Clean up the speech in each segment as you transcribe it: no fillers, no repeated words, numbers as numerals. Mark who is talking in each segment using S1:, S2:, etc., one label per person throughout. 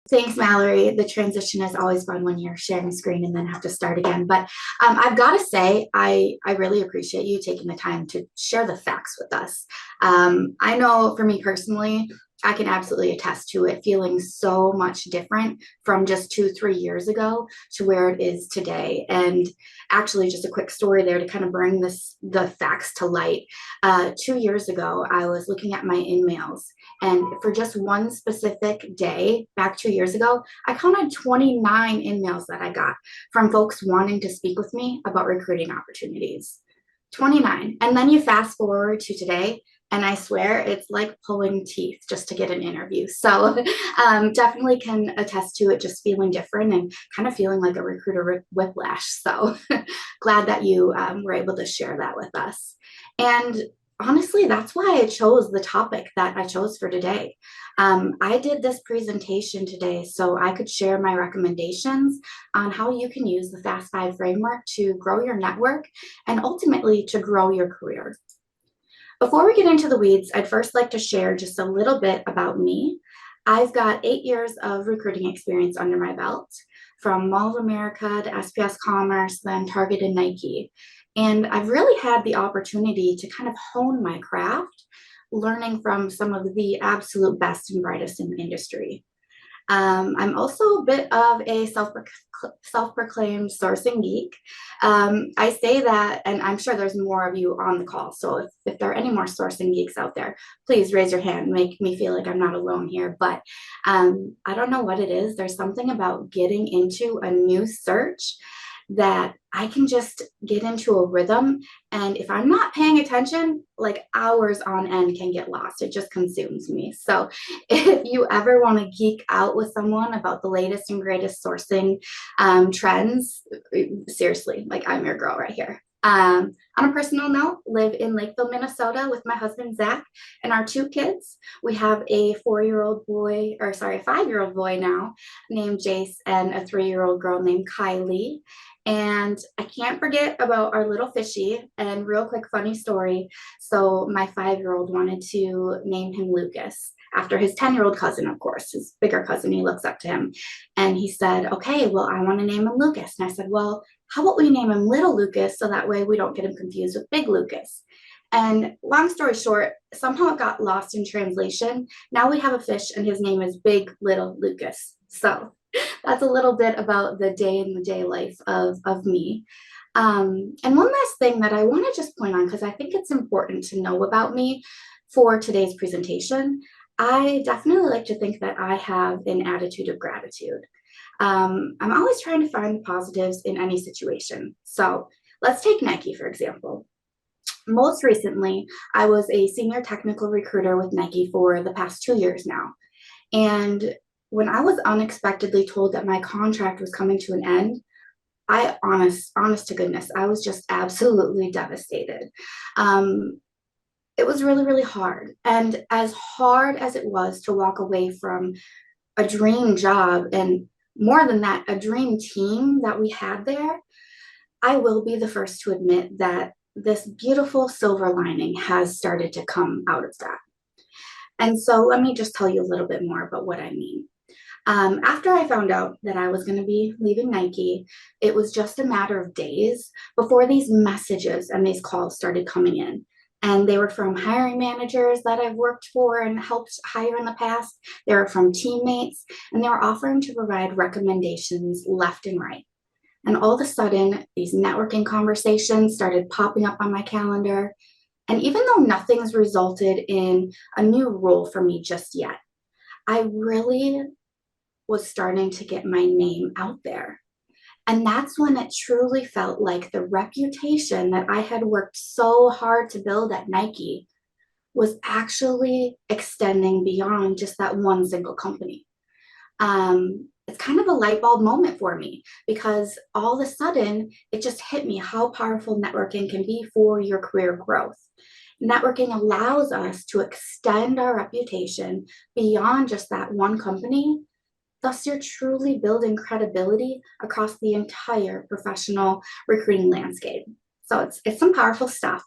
S1: Thanks, Mallory. The transition is always fun when you're sharing screen and then have to start again. But I've got to say, I really appreciate you taking the time to share the facts with us. I know for me personally, I can absolutely attest to it feeling so much different from just 2, 3 years ago to where it is today. And actually, just a quick story there to kind of bring the facts to light. 2 years ago, I was looking at my in-mails, and for just one specific day back 2 years ago, I counted 29 in-mails that I got from folks wanting to speak with me about recruiting opportunities. 29. And then you fast forward to today, and I swear it's like pulling teeth just to get an interview. So definitely can attest to it just feeling different and kind of feeling like a recruiter whiplash. So glad that you were able to share that with us. And honestly, that's why I chose the topic that I chose for today. I did this presentation today so I could share my recommendations on how you can use the Fast Five framework to grow your network and ultimately to grow your career. Before we get into the weeds, I'd first like to share just a little bit about me. I've got 8 years of recruiting experience under my belt, from Mall of America to SPS Commerce, then Target and Nike. And I've really had the opportunity to kind of hone my craft, learning from some of the absolute best and brightest in the industry. I'm also a bit of a self-proclaimed sourcing geek. I say that, and I'm sure there's more of you on the call. So if there are any more sourcing geeks out there, please raise your hand. Make me feel like I'm not alone here. But I don't know what it is. There's something about getting into a new search that I can just get into a rhythm. And if I'm not paying attention, like hours on end can get lost. It just consumes me. So if you ever want to geek out with someone about the latest and greatest sourcing trends, seriously, like I'm your girl right here. On a personal note, live in Lakeville, Minnesota with my husband, Zach, and our 2 kids. We have a 4-year-old boy, or sorry, a 5-year-old boy now named Jace, and a 3-year-old girl named Kylie. And I can't forget about our little fishy. And real quick, funny story. So my 5-year-old wanted to name him Lucas after his 10-year-old cousin, of course, his bigger cousin. He looks up to him. And he said, okay, well, I want to name him Lucas. And I said, well, how about we name him Little Lucas so that way we don't get him confused with Big Lucas? And long story short, somehow it got lost in translation. Now we have a fish and his name is Big Little Lucas. So that's a little bit about the day in the day life of me. And one last thing that I want to just point on, because I think it's important to know about me for today's presentation, I definitely like to think that I have an attitude of gratitude. I'm always trying to find the positives in any situation. So let's take Nike, for example. Most recently, I was a senior technical recruiter with Nike for the past 2 years now. And when I was unexpectedly told that my contract was coming to an end, honest to goodness, I was just absolutely devastated. It was really, really hard. And as hard as it was to walk away from a dream job, and more than that, a dream team that we had there, I will be the first to admit that this beautiful silver lining has started to come out of that. And so let me just tell you a little bit more about what I mean. After I found out that I was going to be leaving Nike, it was just a matter of days before these messages and these calls started coming in. And they were from hiring managers that I've worked for and helped hire in the past. They were from teammates, and they were offering to provide recommendations left and right. And all of a sudden, these networking conversations started popping up on my calendar. And even though nothing's resulted in a new role for me just yet, I really was starting to get my name out there. And that's when it truly felt like the reputation that I had worked so hard to build at Nike was actually extending beyond just that one single company. It's kind of a light bulb moment for me because all of a sudden it just hit me how powerful networking can be for your career growth. Networking allows us to extend our reputation beyond just that one company. Thus, you're truly building credibility across the entire professional recruiting landscape. So it's some powerful stuff.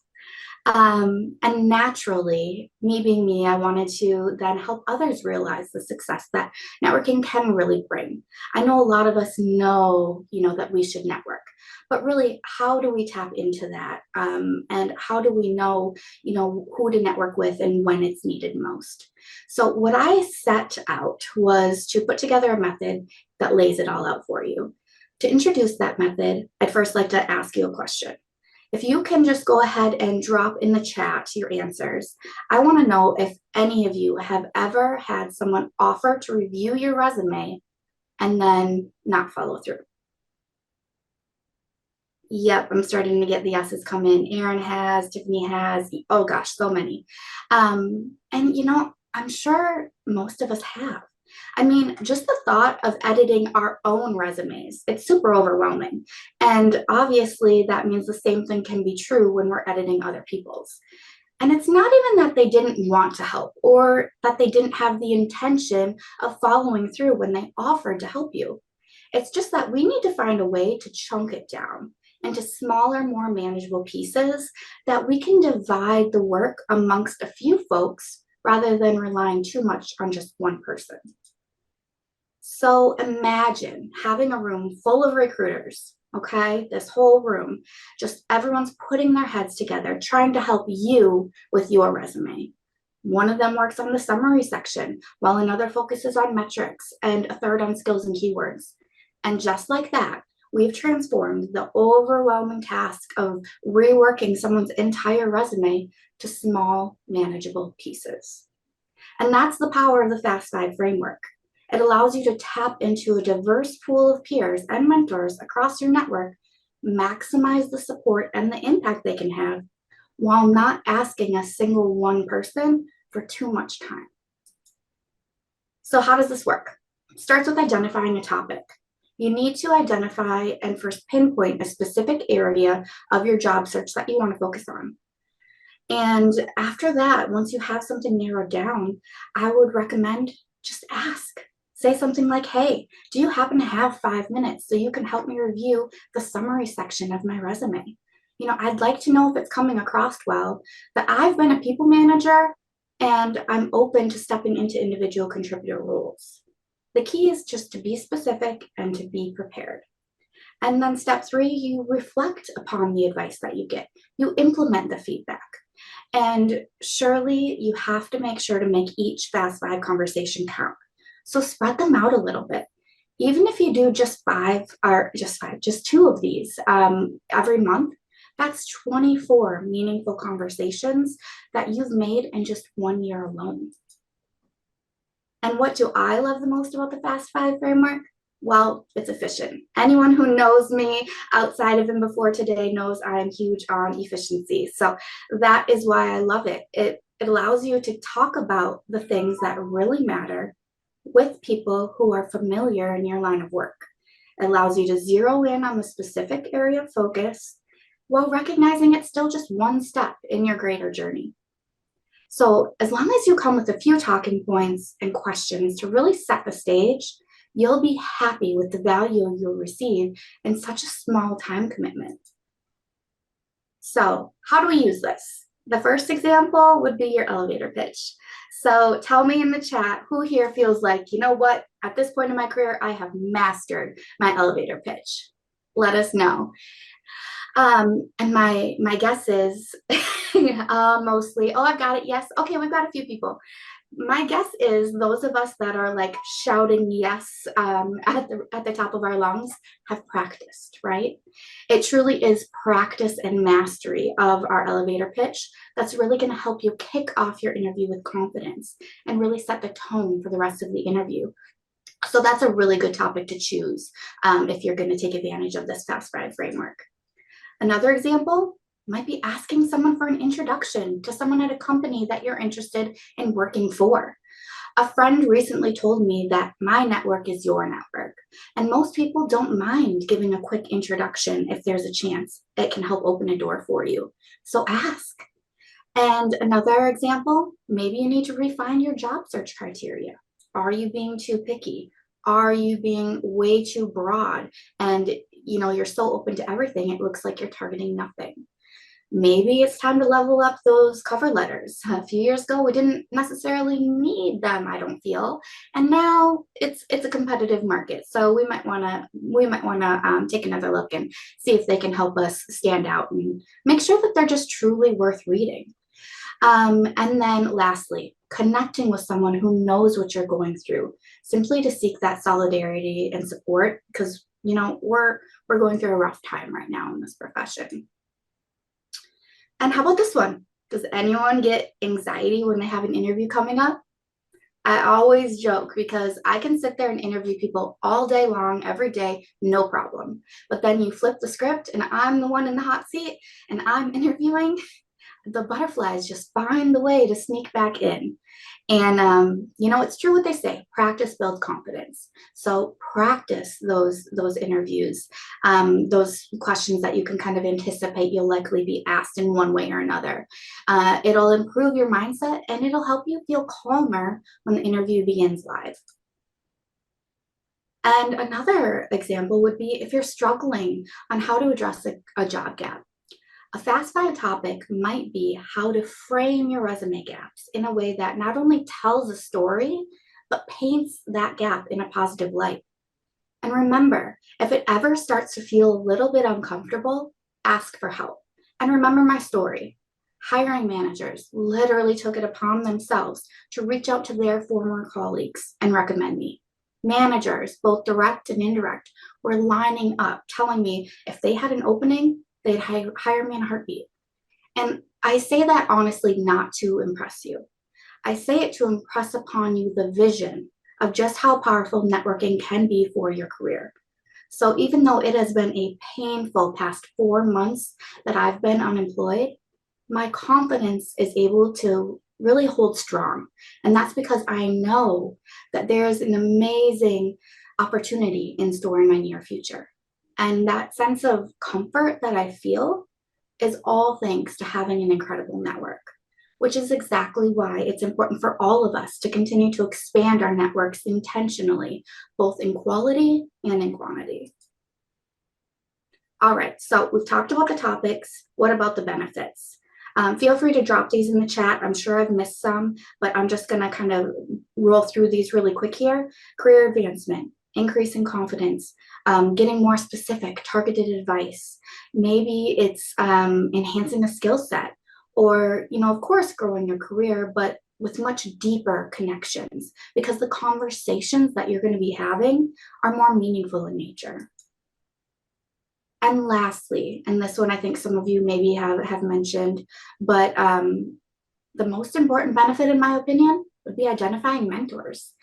S1: And naturally, me being me, I wanted to then help others realize the success that networking can really bring. I know a lot of us know, that we should network, but really, how do we tap into that? And how do we know, who to network with and when it's needed most? So what I set out was to put together a method that lays it all out for you. To introduce that method, I'd first like to ask you a question. If you can just go ahead and drop in the chat your answers, I want to know if any of you have ever had someone offer to review your resume and then not follow through. Yep, I'm starting to get the yeses come in. Aaron has, Tiffany has, oh gosh, so many. And I'm sure most of us have. I mean, just the thought of editing our own resumes, it's super overwhelming. And obviously, that means the same thing can be true when we're editing other people's. And it's not even that they didn't want to help or that they didn't have the intention of following through when they offered to help you. It's just that we need to find a way to chunk it down into smaller, more manageable pieces that we can divide the work amongst a few folks rather than relying too much on just one person. So imagine having a room full of recruiters, okay? This whole room, just everyone's putting their heads together, trying to help you with your resume. One of them works on the summary section, while another focuses on metrics, and a third on skills and keywords. And just like that, we've transformed the overwhelming task of reworking someone's entire resume to small, manageable pieces. And that's the power of the Fast Five framework. It allows you to tap into a diverse pool of peers and mentors across your network, maximize the support and the impact they can have, while not asking a single one person for too much time. So how does this work? It starts with identifying a topic. You need to identify and first pinpoint a specific area of your job search that you want to focus on. And after that, once you have something narrowed down, I would recommend just ask. Say something like, hey, do you happen to have 5 minutes so you can help me review the summary section of my resume? I'd like to know if it's coming across well, that I've been a people manager and I'm open to stepping into individual contributor roles. The key is just to be specific and to be prepared. And then step 3, you reflect upon the advice that you get. You implement the feedback. And surely you have to make sure to make each Fast Five conversation count. So spread them out a little bit. Even if you do just 2 of these every month, that's 24 meaningful conversations that you've made in just 1 year alone. And what do I love the most about the Fast Five framework? Well, it's efficient. Anyone who knows me outside of and before today knows I am huge on efficiency. So that is why I love it. It allows you to talk about the things that really matter with people who are familiar in your line of work. It allows you to zero in on the specific area of focus while recognizing it's still just one step in your greater journey. So as long as you come with a few talking points and questions to really set the stage, you'll be happy with the value you'll receive in such a small time commitment. So how do we use this? The first example would be your elevator pitch. So tell me in the chat who here feels like, you know what, at this point in my career, I have mastered my elevator pitch. Let us know. And my guess is mostly, oh, I've got it. Yes. Okay, we've got a few people. My guess is those of us that are like shouting yes at the top of our lungs have practiced, right? It truly is practice and mastery of our elevator pitch that's really going to help you kick off your interview with confidence and really set the tone for the rest of the interview. So that's a really good topic to choose if you're going to take advantage of this Fast Five framework. Another example might be asking someone for an introduction to someone at a company that you're interested in working for. A friend recently told me that my network is your network, and most people don't mind giving a quick introduction if there's a chance it can help open a door for you. So ask. And another example, maybe you need to refine your job search criteria. Are you being too picky? Are you being way too broad? And you're so open to everything, it looks like you're targeting nothing. Maybe it's time to level up those cover letters. A few years ago, we didn't necessarily need them, I don't feel, and now it's a competitive market. So we might want to take another look and see if they can help us stand out and make sure that they're just truly worth reading. And then lastly, connecting with someone who knows what you're going through, simply to seek that solidarity and support, because we're going through a rough time right now in this profession. And how about this one? Does anyone get anxiety when they have an interview coming up? I always joke because I can sit there and interview people all day long, every day, no problem. But then you flip the script and I'm the one in the hot seat and I'm interviewing, the butterflies just find the way to sneak back in. And it's true what they say: practice builds confidence. So practice those interviews, those questions that you can kind of anticipate you'll likely be asked in one way or another. It'll improve your mindset and it'll help you feel calmer when the interview begins live. And another example would be if you're struggling on how to address a job gap. A Fast Five topic might be how to frame your resume gaps in a way that not only tells a story, but paints that gap in a positive light. And remember, if it ever starts to feel a little bit uncomfortable, ask for help. And remember my story. Hiring managers literally took it upon themselves to reach out to their former colleagues and recommend me. Managers, both direct and indirect, were lining up, telling me if they had an opening, they'd hire me in a heartbeat. And I say that honestly not to impress you. I say it to impress upon you the vision of just how powerful networking can be for your career. So even though it has been a painful past 4 months that I've been unemployed, my confidence is able to really hold strong. And that's because I know that there's an amazing opportunity in store in my near future. And that sense of comfort that I feel is all thanks to having an incredible network, which is exactly why it's important for all of us to continue to expand our networks intentionally, both in quality and in quantity. All right, so we've talked about the topics. What about the benefits? Feel free to drop these in the chat. I'm sure I've missed some, but I'm just going to kind of roll through these really quick here. Career advancement, increasing confidence, getting more specific, targeted advice. Maybe it's enhancing a skill set, or, of course, growing your career, but with much deeper connections, because the conversations that you're going to be having are more meaningful in nature. And lastly, and this one I think some of you maybe have mentioned, but the most important benefit, in my opinion, would be identifying mentors.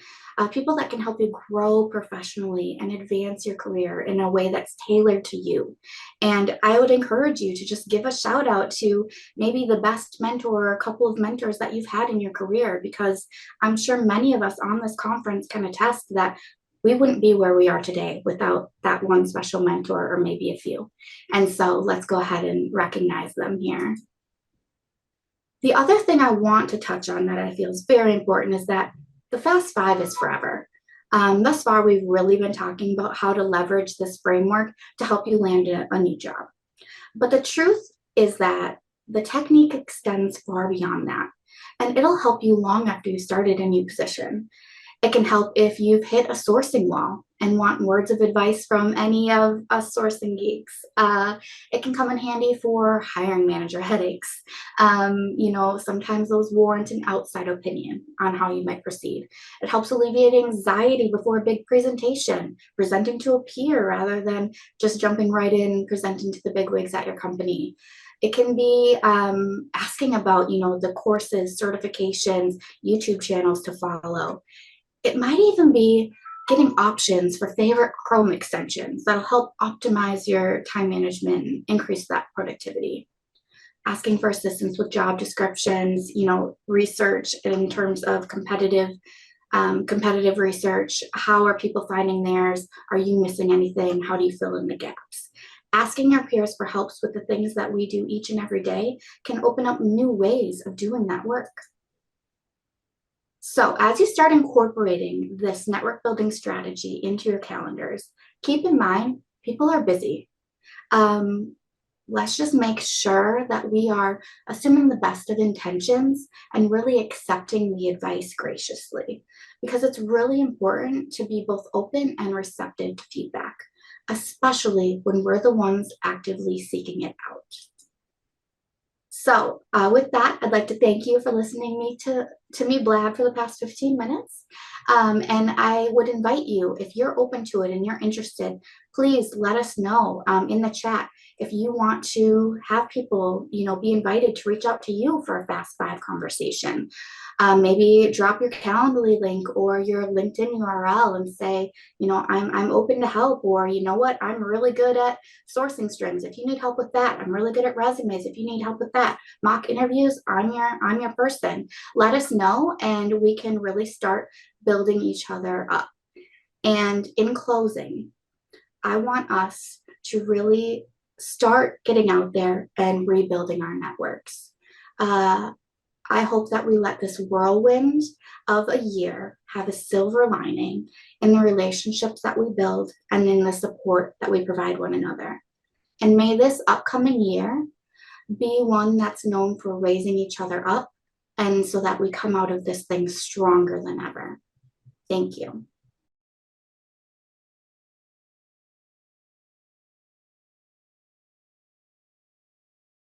S1: People that can help you grow professionally and advance your career in a way that's tailored to you. And I would encourage you to just give a shout out to maybe the best mentor or a couple of mentors that you've had in your career, because I'm sure many of us on this conference can attest that we wouldn't be where we are today without that one special mentor, or maybe a few. And so let's go ahead and recognize them here. The other thing I want to touch on that I feel is very important is that the Fast Five is forever. Thus far, we've really been talking about how to leverage this framework to help you land a new job. But the truth is that the technique extends far beyond that, and it'll help you long after you started a new position. It can help if you've hit a sourcing wall and want words of advice from any of us sourcing geeks. It can come in handy for hiring manager headaches. Sometimes those warrant an outside opinion on how you might proceed. It helps alleviate anxiety before a big presentation, presenting to a peer rather than just jumping right in, presenting to the bigwigs at your company. It can be asking about, the courses, certifications, YouTube channels to follow. It might even be getting options for favorite Chrome extensions that'll help optimize your time management and increase that productivity. Asking for assistance with job descriptions, research in terms of competitive research. How are people finding theirs? Are you missing anything? How do you fill in the gaps? Asking our peers for helps with the things that we do each and every day can open up new ways of doing that work. So as you start incorporating this network building strategy into your calendars, keep in mind, people are busy. let's just make sure that we are assuming the best of intentions and really accepting the advice graciously, because it's really important to be both open and receptive to feedback, especially when we're the ones actively seeking it out. So with that, I'd like to thank you for listening to me blab for the past 15 minutes. And I would invite you, if you're open to it and you're interested, please let us know in the chat if you want to have people, be invited to reach out to you for a Fast Five conversation. Maybe drop your Calendly link or your LinkedIn URL and say, I'm open to help, or you know what, I'm really good at sourcing strings. If you need help with that, I'm really good at resumes. If you need help with that, mock interviews, I'm your person. Let us know, and we can really start building each other up. And in closing, I want us to really start getting out there and rebuilding our networks. I hope that we let this whirlwind of a year have a silver lining in the relationships that we build and in the support that we provide one another. And may this upcoming year be one that's known for raising each other up, and so that we come out of this thing stronger than ever. Thank you.